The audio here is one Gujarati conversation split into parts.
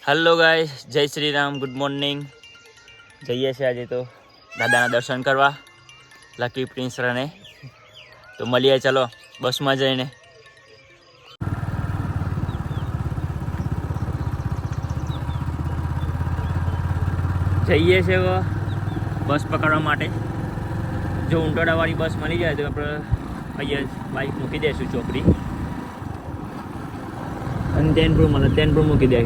हेलो गाइस, जय श्री राम, गुड मॉर्निंग। જઈએ છે આજે તો દાદાના દર્શન કરવા લકી પ્રિન્સ રને. તો મળીએ, ચલો બસમાં જઈને. જઈએ છે બસ પકડવા માટે. જો ઉંટોડાવાળી બસ મળી જાય તો આપણે અહીંયા બાઇક મૂકી દઈશું ચોકડી અને તેનપુર મૂકી દે.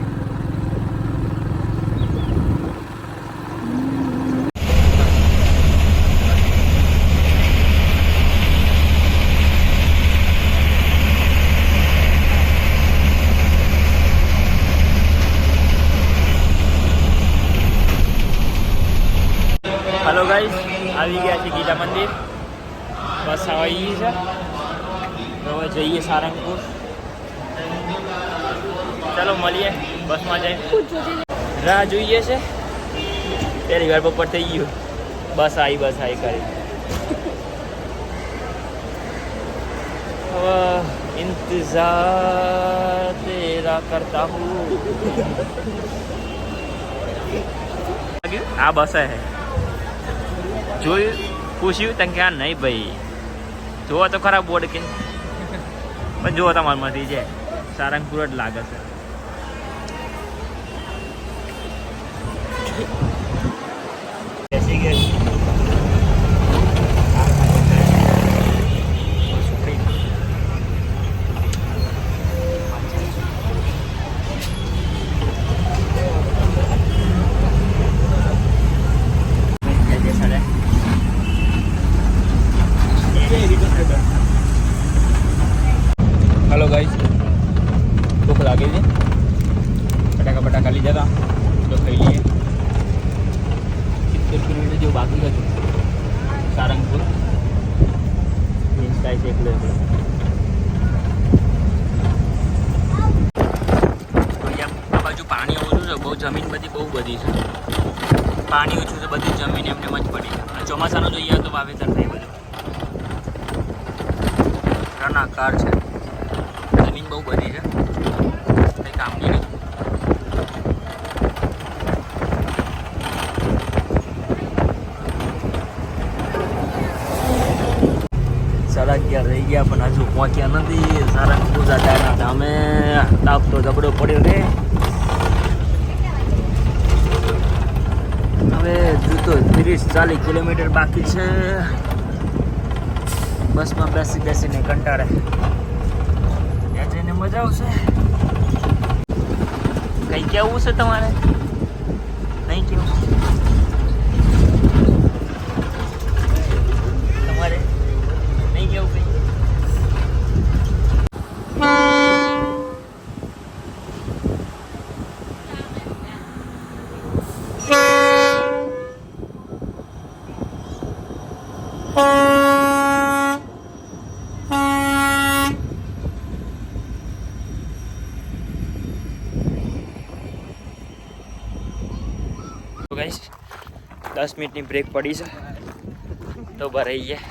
हेलो गाइस, આવી ગયા છે ગીતા મંદિર. બસ આવી ગઈ છે. હવે જઈએ સારંગપુર. ચાલો મળીએ બસમાં જઈને. રાહ જોઈએ છે. પહેલી વાર બપોર થઈ ગયું. બસ આવી કરી. હવે ઇંતજાર તેરા કરતા હું. આ બસ હે જોયું, પૂછ્યું તને ક્યાં નહીં ભાઈ. જોવો તો ખરા બોર્ડ કે, પણ જોવો તમારા માંથી છે સારંગપુર જ લાગે છે. બેસી ગયા. हेलो गाइस, भूख लागी थी. फटाका લીધા હતા તો ખાઈ લઈએ. 70 કિલોમીટર જેવું બાકી હતું સારંગપુર. ઇન્સ્ટાઈ છે એકલો. આ બાજુ પાણી ઓછું છે, બહુ જમીન બહુ બધી છે. પાણી ઓછું છે, બધી જમીન એમને જ પડી છે. ચોમાસાનું જોઈએ તો વાવેતર થઈ બધું રનાકાર છે. જમીન બહુ બધી છે, કંઈ કામની નહીં. સાડા 11 થઈ ગયા પણ હજુ પહોંચ્યા નથી સારંગપુર દાદાના ધામે. તાપ તો જબડો પડ્યો રે. હવે હજુ તો 30-40 કિલોમીટર બાકી છે. બસમાં બેસીને કંટાળે. ત્યાં જઈને મજા આવશે. કંઈ કેવું છે તમારે? નહીં કેવું તમારે? નહીં કેવું કંઈ? ગાઈસ 10 મિનિટની બ્રેક પડી છે તો ભરાઈ ગયા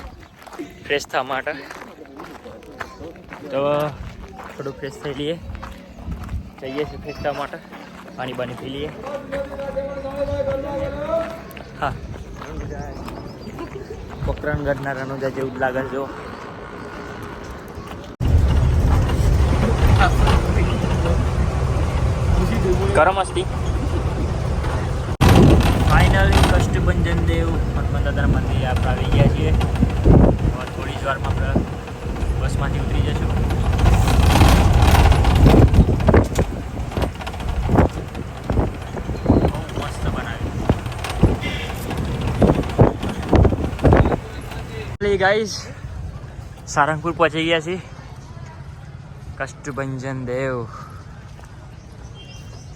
ફ્રેશ થવા માટે. તો થોડું ફ્રેશ થઈ લઈએ. જઈએ છીએ ફ્રેશ થવા માટે. પાણી પી લઈએ. હા, પોખરણગઢના રણુજા જેવું જ લાગે જો. ગરમ મસ્તી. ફાઇનલી કષ્ટભંજન દેવ હનુમાન દાદાના મંદિરે આપણે આવી ગયા છીએ. થોડી જ વારમાં આપણે બસમાંથી ઉતરી જશું. બહુ મસ્ત બનાવી. ગાઈસ, સારંગપુર પહોંચી ગયા છીએ. કષ્ટભંજન દેવ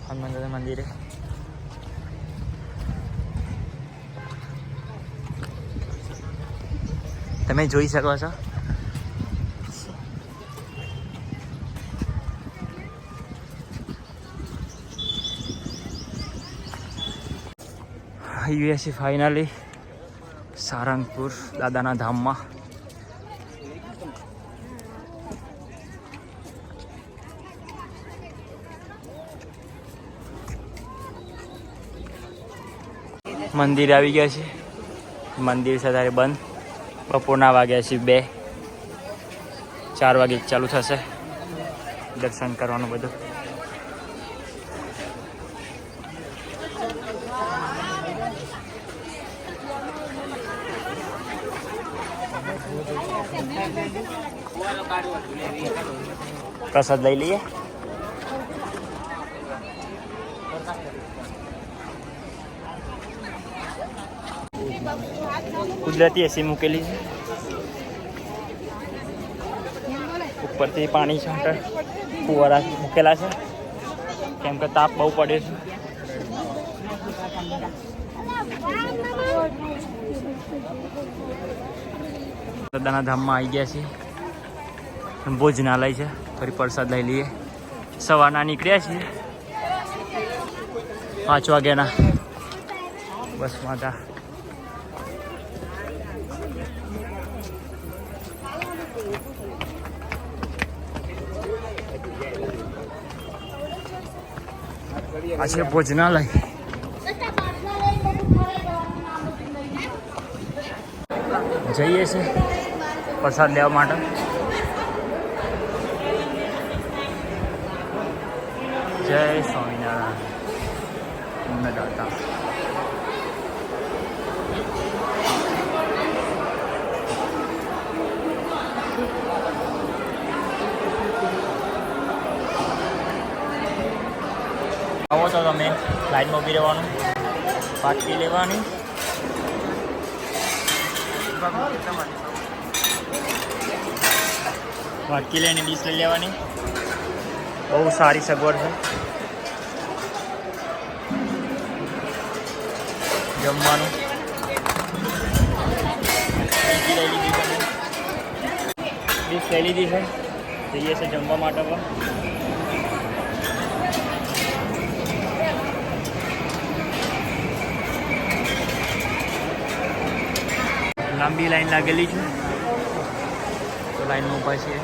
હનુમાન દાદા મંદિરે. તમે જોઈ શકો છો. આવ્યા છીએ ફાઇનલી સારંગપુર દાદાના ધામમાં. મંદિર આવી ગયા છે. મંદિર છે ત્યારે બંધ. બપોરના વાગ્યા છે 2, 4 વાગે ચાલુ થશે દર્શન કરવાનું બધું. પ્રસાદ લઈ લઈએ. કુદરતી એસી મૂકેલી છે. ઉપરથી પાણી છાંટે ફુવારા મૂકેલા છે કેમ કે તાપ બહુ પડે છે. દાદાના ધામમાં આવી ગયા છીએ. ભોજનાલય છે. થોડી પ્રસાદ લઈ લઈએ. સવારના નીકળ્યા છીએ 5 વાગ્યાના બસમાં હતા. આ છે ભોજનાલય. જઈએ છે પ્રસાદ લેવા માટે. જય સ્વામિનારાયણ અન્નદાતા. આવો તો તમે લાઈનમાં ઊભી રહેવાનું, પાટકી લેવાની. વાટકી લઈને ડીશ લઈ લેવાની. બહુ સારી સગવડ છે. જમવાનું લઈ લીધી છે. ડીશ લઈ લીધી છે. જઈએ છે જમવા માટે. લાંબી લાઈન લાગેલી છે તો લાઈનમાં ઊભા છીએ.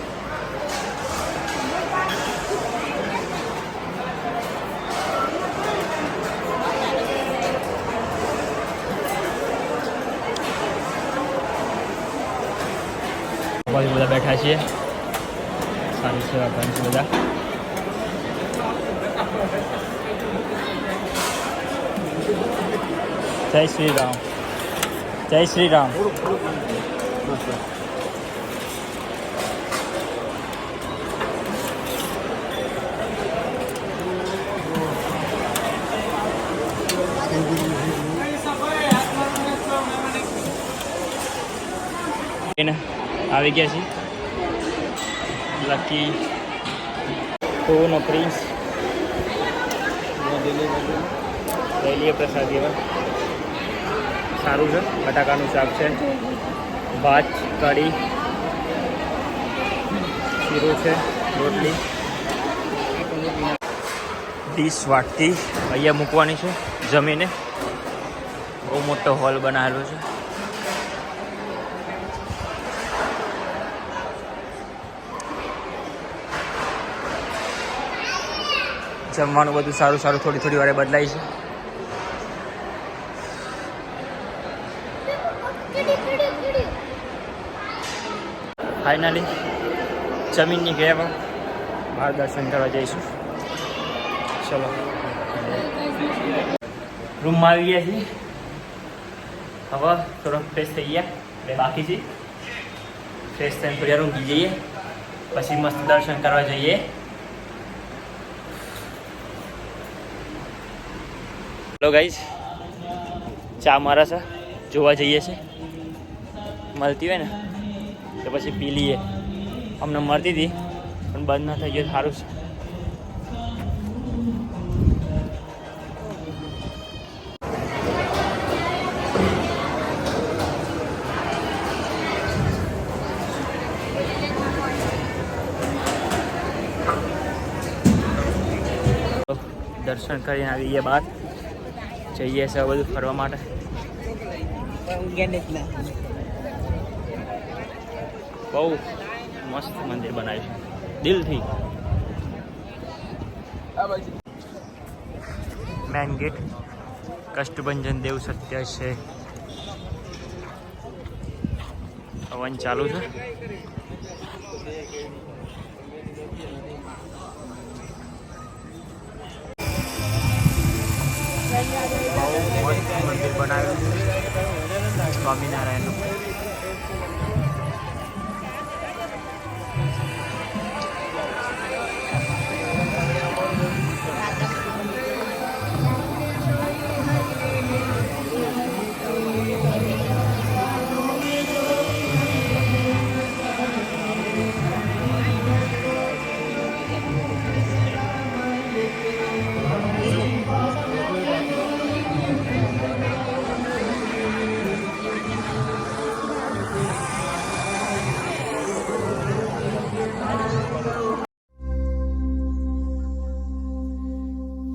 બધા બેઠા છીએ. સારી સેવા કરે છે બધા. જય શ્રી રામ. જય શ્રી રામ. આવી ગયા છીએ. લકી કોનો પ્રિન્સ લઈ લઈએ પ્રસાદ. એવા સારું છે. બટાકાનું શાક છે, ભાત, કઢી, શીરો છે, રોટલી. ડીશ વાટકી અહીંયા મૂકવાની છે જમીને. બહુ મોટો હોલ બનાવેલો છે. જમવાનું બધું સારું સારું થોડી થોડી વારે બદલાય છે. ફાઇનલી જમીન નીકળ્યા બહાર દર્શન કરવા જઈશું. ચલો રૂમમાં આવી ગયા છીએ. હવે થોડો ફ્રેશ થઈ ગયા. એટલે બાકી છે ફ્રેશ થઈને થોડી વાર ઊંઘી જઈએ. પછી મસ્ત દર્શન કરવા જઈએ. હેલો ગાઈઝ, ચા મારા છે જોવા જઈએ છે. મળતી હોય ને તો પછી પી લઈએ. અમને મળતી હતી પણ બંધ ના થઈ ગયો. સારું છે. દર્શન કરીને આવી ગયા બહાર. જઈએ છે બધું ફરવા માટે. બહુ મસ્ત મંદિર બનાવ્યું છે દિલથી. મેન ગેટ કષ્ટભંજન દેવ સત્ય છે. હવન ચાલુ છે. મંદિર બનાવ્યું સ્વામિનારાયણનું.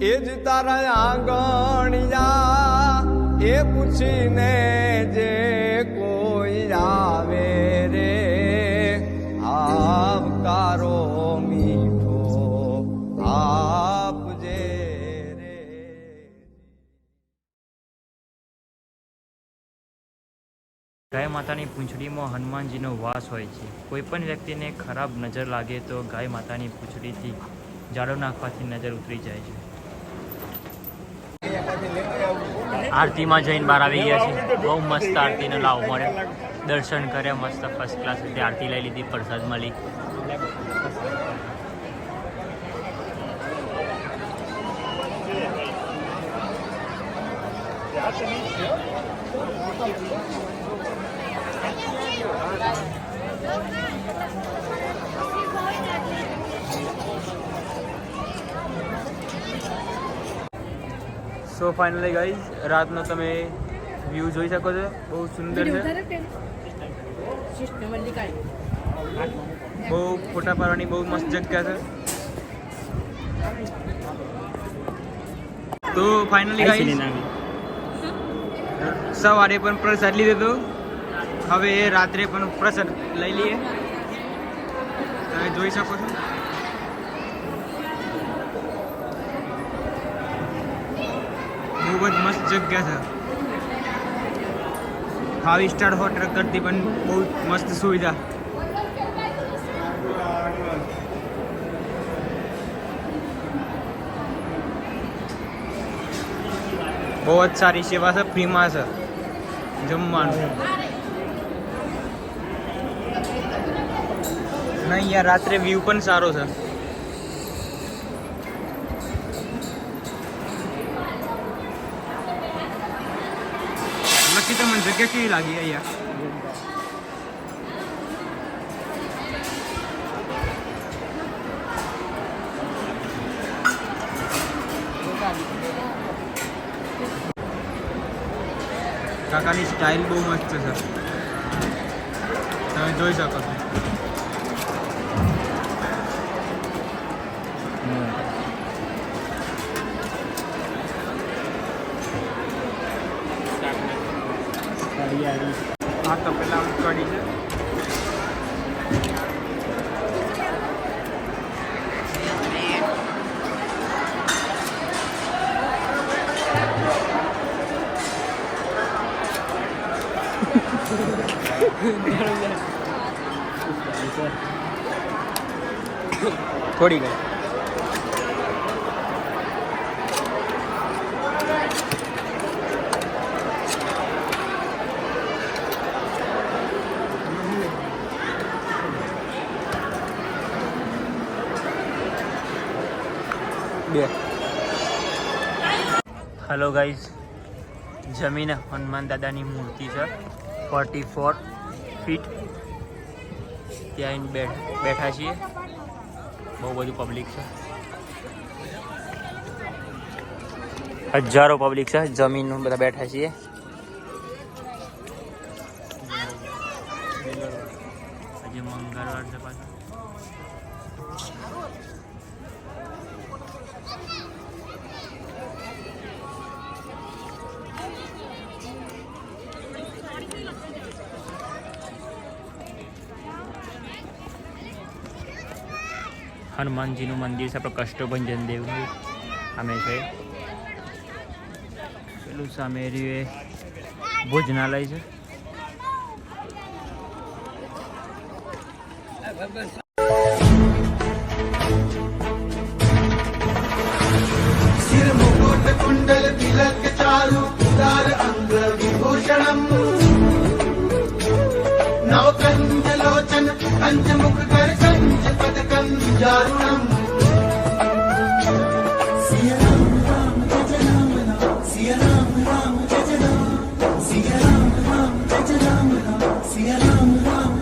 એ જ તારા આંગણિયા એ પૂછીને જે કોઈ આવે રે આવકારો મીઠો આપજે રે. ગાય માતાની પૂંછડીમાં હનુમાનજીનો વાસ હોય છે. કોઈ પણ વ્યક્તિને ખરાબ નજર લાગે તો ગાય માતાની પૂંછડીથી જાડો નાખવાથી નજર ઉતરી જાય છે. આરતીમાં જઈને બહાર આવી ગયા છે. બહુ મસ્ત આરતીનો લાભ મળે. દર્શન કર્યા મસ્ત ફર્સ્ટ ક્લાસ રીતે આરતી લઈ લીધી, પ્રસાદ મળી. સો ફાઇનલી ગાઈઝ રાતનો તમે વ્યૂ જોઈ શકો છો. બહુ સુંદર છે. બહુ ફોટા પાડવાની બહુ મસ્ત જગ્યા છે. તો ફાઇનલી ગાઈઝ સવારે પણ પ્રસાદ લીધો હતો. હવે રાત્રે પણ પ્રસાદ લઈ લઈએ. તમે જોઈ શકો છો. બહુ જ મસ્ત જગ્યા છે. 5 સ્ટાર હોટલ કરતી પણ બહુ મસ્ત સુવિધા. બહુ જ સારી સેવા છે. ફ્રીમાં છે જમવાનું. નહીં યાર રાત્રે વ્યૂ પણ સારો છે. નક્કી તમને જગ્યા કેવી લાગી અહીંયા? કાકાની સ્ટાઇલ બહુ મસ્ત છે. તમે જોઈ શકો છો. હા તો પેલા કડી છે. થોડી ગઈ. હેલો ગાઈઝ, જમીન હનુમાન દાદાની મૂર્તિ છે 44 ફીટ. ત્યાં બેઠા છીએ. બહુ બધું પબ્લિક છે. હજારો પબ્લિક છે. જમીન બધા બેઠા છીએ. આજે મંગળવાર છે પાછું. હનુમાનજીનું મંદિર છે. આપણે કષ્ટભંજન દેવનું અમે છે. પેલું સામે એરિયે ભોજનાલય છે. सिर मुकुट कुंडल तिलक चारु उदार अंग विभूषणम् नवकंज लोचन कंज मुख कर कंज पद कंजारुणम् सिया राम राम जय राम राम सिया राम राम जय राम सिया राम राम जय राम राम सिया राम राम